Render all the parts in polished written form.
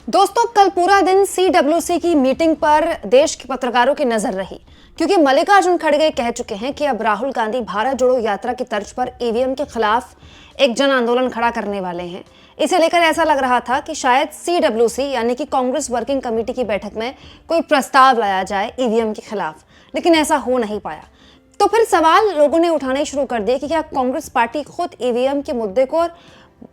दोस्तों, कल पूरा दिन CWC की मीटिंग पर देश के पत्रकारों की नजर रही, क्योंकि मल्लिकार्जुन खड़गे कह चुके हैं कि अब राहुल गांधी भारत जोड़ो यात्रा की तर्ज पर ईवीएम के खिलाफ एक जन आंदोलन खड़ा करने वाले हैं। इसे लेकर ऐसा लग रहा था कि शायद CWC यानी कि कांग्रेस वर्किंग कमेटी की बैठक में कोई प्रस्ताव लाया जाए ईवीएम के खिलाफ, लेकिन ऐसा हो नहीं पाया। तो फिर सवाल लोगों ने उठाने शुरू कर दिए कि क्या कांग्रेस पार्टी खुद ईवीएम के मुद्दे को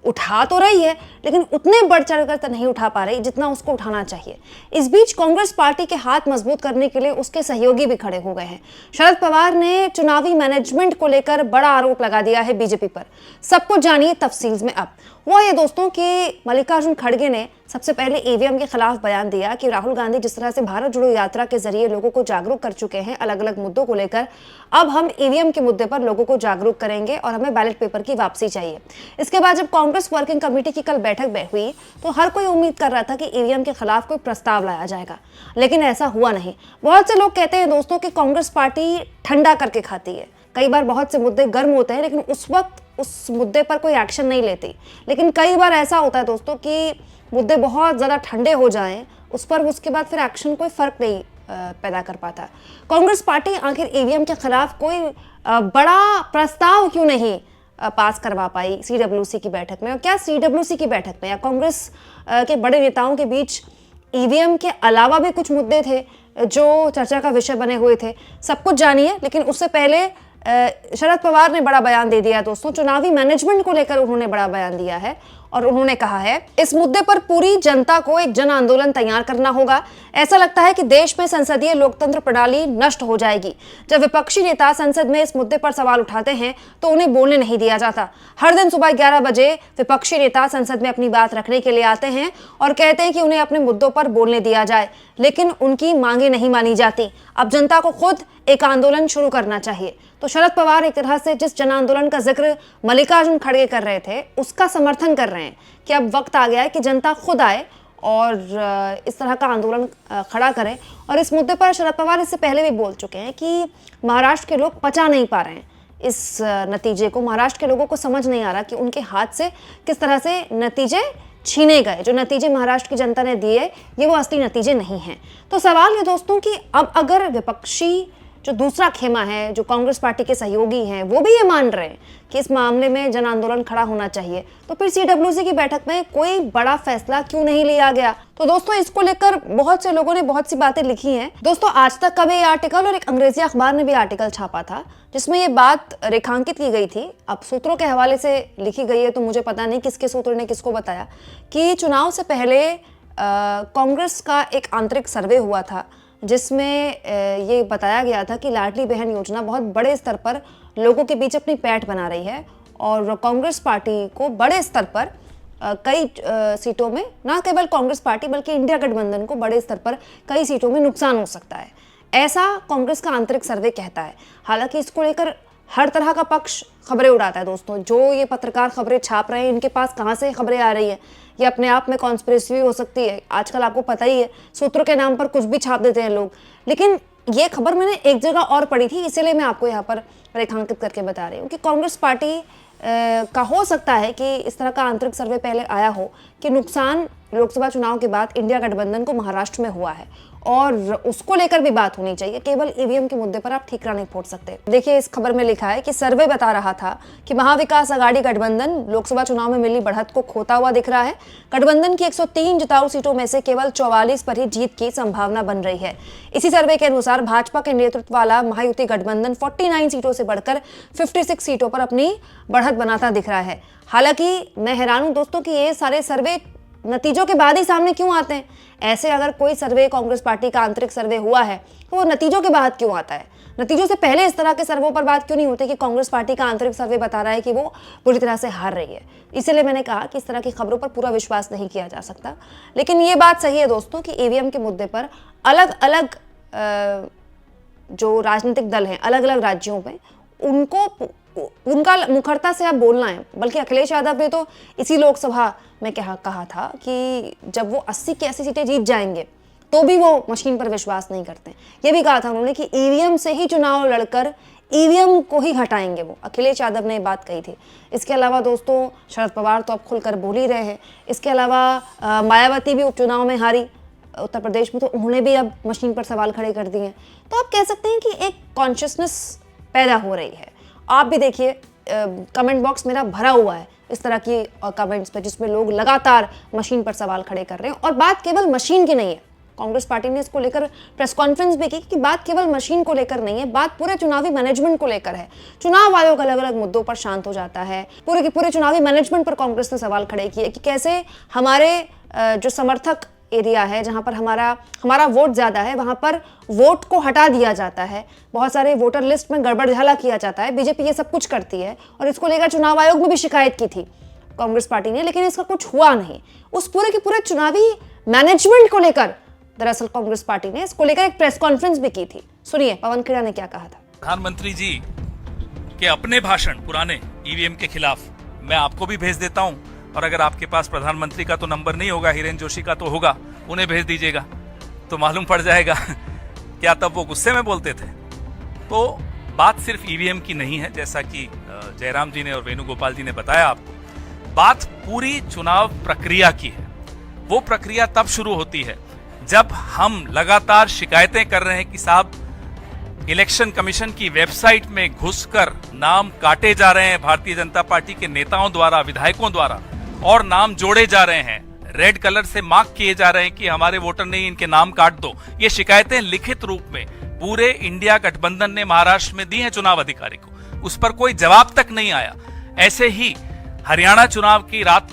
उठा तो रही है, लेकिन उतने बढ़ चढ़कर तो नहीं उठा पा रही जितना उसको उठाना चाहिए। इस बीच कांग्रेस पार्टी के हाथ मजबूत करने के लिए उसके सहयोगी भी खड़े हो गए हैं। शरद पवार ने चुनावी मैनेजमेंट को लेकर बड़ा आरोप लगा दिया है बीजेपी पर। सब कुछ जानिए तफसील में। अब वो ये दोस्तों कि मल्लिकार्जुन खड़गे ने सबसे पहले ईवीएम के खिलाफ बयान दिया कि राहुल गांधी जिस तरह से भारत जोड़ो यात्रा के जरिए लोगों को जागरूक कर चुके हैं अलग अलग मुद्दों को लेकर, अब हम ईवीएम के मुद्दे पर लोगों को जागरूक करेंगे और हमें बैलेट पेपर की वापसी चाहिए। इसके बाद जब कांग्रेस वर्किंग कमेटी की कल बैठक हुई तो हर कोई उम्मीद कर रहा था कि ईवीएम के खिलाफ कोई प्रस्ताव लाया जाएगा, लेकिन ऐसा हुआ नहीं। बहुत से लोग कहते हैं दोस्तों कि कांग्रेस पार्टी ठंडा करके खाती है। कई बार बहुत से मुद्दे गर्म होते हैं, लेकिन उस वक्त उस मुद्दे पर कोई एक्शन नहीं लेती। लेकिन कई बार ऐसा होता है दोस्तों कि मुद्दे बहुत ज़्यादा ठंडे हो जाएं उस पर, उसके बाद फिर एक्शन कोई फ़र्क नहीं पैदा कर पाता। कांग्रेस पार्टी आखिर ईवीएम के खिलाफ कोई बड़ा प्रस्ताव क्यों नहीं पास करवा पाई CWC की बैठक में? और क्या CWC की बैठक में या कांग्रेस के बड़े नेताओं के बीच ईवीएम के अलावा भी कुछ मुद्दे थे जो चर्चा का विषय बने हुए थे? सब कुछ जानिए, लेकिन उससे पहले शरद पवार ने बड़ा बयान दे दिया दोस्तों। चुनावी मैनेजमेंट को लेकर उन्होंने बड़ा बयान दिया है और उन्होंने कहा है इस मुद्दे पर पूरी जनता को एक जन आंदोलन तैयार करना होगा। ऐसा लगता है कि देश में संसदीय लोकतंत्र प्रणाली नष्ट हो जाएगी। जब विपक्षी नेता संसद में इस मुद्दे पर सवाल उठाते हैं तो उन्हें बोलने नहीं दिया जाता। हर दिन सुबह 11 बजे विपक्षी नेता संसद में अपनी बात रखने के लिए आते हैं और कहते हैं कि उन्हें अपने मुद्दों पर बोलने दिया जाए, लेकिन उनकी मांगे नहीं मानी जाती। अब जनता को खुद एक आंदोलन शुरू करना चाहिए। तो शरद पवार एक तरह से जिस जन आंदोलन का जिक्र मल्लिकार्जुन खड़गे कर रहे थे उसका समर्थन कर रहे हैं कि अब वक्त आ गया है कि जनता खुद आए और इस तरह का आंदोलन खड़ा करे। और इस मुद्दे पर शरद पवार इससे पहले भी बोल चुके हैं कि महाराष्ट्र के लोग पचा नहीं पा रहे हैं इस नतीजे को। महाराष्ट्र के लोगों को समझ नहीं आ रहा कि उनके हाथ से किस तरह से नतीजे छीने गए। जो नतीजे महाराष्ट्र की जनता ने दिए ये वो असली नतीजे नहीं हैं। तो सवाल ये दोस्तों कि अब अगर विपक्षी जो दूसरा खेमा है, जो कांग्रेस पार्टी के सहयोगी हैं, वो भी ये मान रहे हैं कि इस मामले में जन आंदोलन खड़ा होना चाहिए, तो फिर CWC की बैठक में कोई बड़ा फैसला क्यों नहीं लिया गया? तो दोस्तों, इसको लेकर बहुत से लोगों ने बहुत सी बातें लिखी हैं। दोस्तों, आज तक का भी आर्टिकल और एक अंग्रेजी अखबार ने भी आर्टिकल छापा था जिसमें ये बात रेखांकित की गई थी। अब सूत्रों के हवाले से लिखी गई है तो मुझे पता नहीं किसके सूत्र ने किसको बताया कि चुनाव से पहले कांग्रेस का एक आंतरिक सर्वे हुआ था जिसमें ये बताया गया था कि लाडली बहन योजना बहुत बड़े स्तर पर लोगों के बीच अपनी पैठ बना रही है और कांग्रेस पार्टी को बड़े स्तर पर कई सीटों में, ना केवल कांग्रेस पार्टी बल्कि इंडिया गठबंधन को बड़े स्तर पर कई सीटों में नुकसान हो सकता है। ऐसा कांग्रेस का आंतरिक सर्वे कहता है। हालांकि इसको लेकर हर तरह का पक्ष खबरें उड़ाता है दोस्तों। जो ये पत्रकार खबरें छाप रहे हैं इनके पास कहाँ से खबरें आ रही है, ये अपने आप में कॉन्स्पिरेसी भी हो सकती है। आजकल आपको पता ही है, सूत्रों के नाम पर कुछ भी छाप देते हैं लोग। लेकिन ये खबर मैंने एक जगह और पढ़ी थी, इसीलिए मैं आपको यहाँ पर रेखांकित करके बता रही हूँ कि कांग्रेस पार्टी का हो सकता है कि इस तरह का आंतरिक सर्वे पहले आया हो कि नुकसान लोकसभा चुनाव के बाद इंडिया गठबंधन को महाराष्ट्र में हुआ है और उसको लेकर भी बात होनी चाहिए। केवल ईवीएम के मुद्दे पर आप ठीकरा नहीं फोड़ सकते। देखिए, इस खबर में लिखा है कि सर्वे बता रहा था कि महाविकास आघाड़ी गठबंधन लोकसभा चुनाव में मिली बढ़त को खोता हुआ दिख रहा है। गठबंधन की 103 जिताऊ सीटों में से केवल 44 पर ही जीत की संभावना बन रही है। इसी सर्वे के अनुसार भाजपा के नेतृत्व वाला महायुति गठबंधन 49 सीटों से बढ़कर 56 सीटों पर अपनी बढ़त बनाता दिख रहा है। हालांकि मैं हैरान हूं दोस्तों कि ये सारे सर्वे नतीजों के बाद ही सामने क्यों आते हैं। ऐसे अगर कोई सर्वे कांग्रेस पार्टी का आंतरिक सर्वे हुआ है तो वो नतीजों के बाद क्यों आता है? नतीजों से पहले इस तरह के सर्वों पर बात क्यों नहीं होती कि कांग्रेस पार्टी का आंतरिक सर्वे बता रहा है कि वो पूरी तरह से हार रही है? इसलिए मैंने कहा कि इस तरह की खबरों पर पूरा विश्वास नहीं किया जा सकता। लेकिन ये बात सही है दोस्तों कि ईवीएम के मुद्दे पर अलग अलग जो राजनीतिक दल हैं अलग अलग राज्यों में उनका मुखरता से अब बोलना है। बल्कि अखिलेश यादव ने तो इसी लोकसभा में कहा था कि जब वो 80 की 80 सीटें जीत जाएंगे तो भी वो मशीन पर विश्वास नहीं करते। ये भी कहा था उन्होंने कि ईवीएम से ही चुनाव लड़कर ईवीएम को ही हटाएंगे वो। अखिलेश यादव ने बात कही थी। इसके अलावा दोस्तों शरद पवार तो अब खुलकर बोल ही रहे हैं। इसके अलावा मायावती भी उपचुनाव में हारी उत्तर प्रदेश में, तो उन्होंने भी अब मशीन पर सवाल खड़े कर दिए हैं। तो आप कह सकते हैं कि एक कॉन्शियसनेस पैदा हो रही है। आप भी देखिए कमेंट बॉक्स मेरा भरा हुआ है इस तरह की कमेंट्स पे, जिसमें लोग लगातार मशीन पर सवाल खड़े कर रहे हैं। और बात केवल मशीन की नहीं है, कांग्रेस पार्टी ने इसको लेकर प्रेस कॉन्फ्रेंस भी की कि बात केवल मशीन को लेकर नहीं है, बात पूरे चुनावी मैनेजमेंट को लेकर है। चुनाव आयोग अलग अलग मुद्दों पर शांत हो जाता है। पूरे के पूरे चुनावी मैनेजमेंट पर कांग्रेस ने सवाल खड़े किए कि कैसे हमारे जो समर्थक एरिया है, जहां पर हमारा वोट ज्यादा है, वहां पर वोट को हटा दिया जाता है, बहुत सारे वोटर लिस्ट में गड़बड़ झाला किया जाता है। बीजेपी ये सब कुछ करती है और इसको लेकर चुनाव आयोग में भी शिकायत की थी कांग्रेस पार्टी ने, लेकिन इसका कुछ हुआ नहीं। उस पूरे के पूरे चुनावी मैनेजमेंट को लेकर दरअसल कांग्रेस पार्टी ने इसको लेकर एक प्रेस कॉन्फ्रेंस भी की थी। सुनिए पवन खेड़ा ने क्या कहा था। प्रधानमंत्री जी के अपने भाषण पुराने ईवीएम के खिलाफ मैं आपको भी भेज देता हूं, और अगर आपके पास प्रधानमंत्री का तो नंबर नहीं होगा, हिरेन जोशी का तो होगा, उन्हें भेज दीजिएगा तो मालूम पड़ जाएगा क्या तब वो गुस्से में बोलते थे। तो बात सिर्फ ईवीएम की नहीं है, जैसा कि जयराम जी ने और वेणुगोपाल जी ने बताया आपको। बात पूरी चुनाव प्रक्रिया की है। वो प्रक्रिया तब शुरू होती है जब हम लगातार शिकायतें कर रहे हैं कि साहब इलेक्शन कमीशन की वेबसाइट में घुसकर नाम काटे जा रहे हैं भारतीय जनता पार्टी के नेताओं द्वारा, विधायकों द्वारा, और नाम जोड़े जा रहे हैं, रेड कलर से मार्क किए जा रहे हैं कि हमारे वोटर नहीं, इनके नाम काट दो। ये शिकायतें लिखित रूप में पूरे इंडिया गठबंधन ने महाराष्ट्र में दी हैं चुनाव अधिकारी को, उस पर कोई जवाब तक नहीं आया। ऐसे ही हरियाणा चुनाव की रात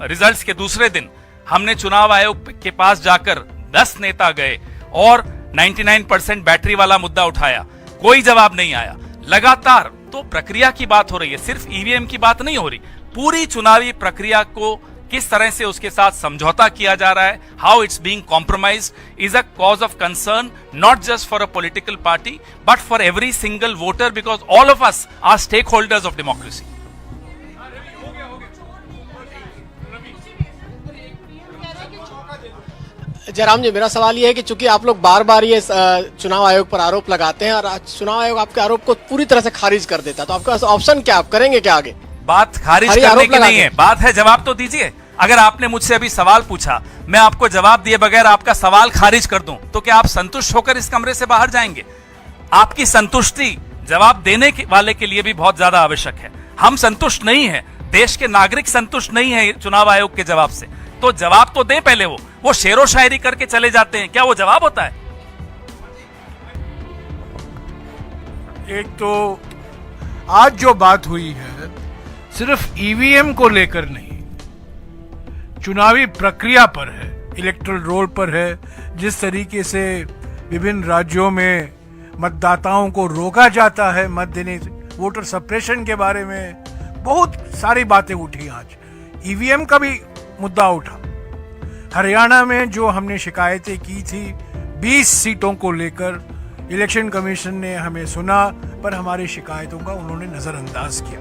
रिजल्ट्स के दूसरे दिन हमने चुनाव आयोग के पास जाकर 10 नेता गए और 99% बैटरी वाला मुद्दा उठाया, कोई जवाब नहीं आया। लगातार तो प्रक्रिया की बात हो रही है, सिर्फ ईवीएम की बात नहीं हो रही। पूरी चुनावी प्रक्रिया को किस तरह से उसके साथ समझौता किया जा रहा है, how it's being compromised, is a cause of concern not just for a political party but for every single voter, because all of us are stakeholders of democracy. Jairam ji, मेरा सवाल ये है कि चूंकि आप लोग बार बार ये चुनाव आयोग पर आरोप लगाते हैं और चुनाव आयोग आपके आरोप को पूरी तरह से खारिज कर देता है, तो आपके पास ऑप्शन क्या, आप करेंगे क्या आगे? बात खारिज करने की नहीं है, बात है जवाब तो दीजिए। अगर आपने मुझसे अभी सवाल पूछा, मैं आपको जवाब दिए बगैर आपका सवाल खारिज कर दूं, तो क्या आप संतुष्ट होकर इस कमरे से बाहर जाएंगे? आपकी संतुष्टि जवाब देने वाले के लिए भी बहुत ज्यादा आवश्यक है। हम संतुष्ट नहीं है, देश के नागरिक संतुष्ट नहीं है चुनाव आयोग के जवाब से, तो जवाब तो दे पहले। वो शेरो शायरी करके चले जाते हैं, क्या वो जवाब होता है? एक तो आज जो बात हुई है सिर्फ ईवीएम को लेकर नहीं, चुनावी प्रक्रिया पर है, इलेक्टोरल रोल पर है। जिस तरीके से विभिन्न राज्यों में मतदाताओं को रोका जाता है मत देने, वोटर सप्रेशन के बारे में बहुत सारी बातें उठी। आज ईवीएम का भी मुद्दा उठा। हरियाणा में जो हमने शिकायतें की थी 20 सीटों को लेकर, इलेक्शन कमीशन ने हमें सुना पर हमारी शिकायतों का उन्होंने नजरअंदाज किया।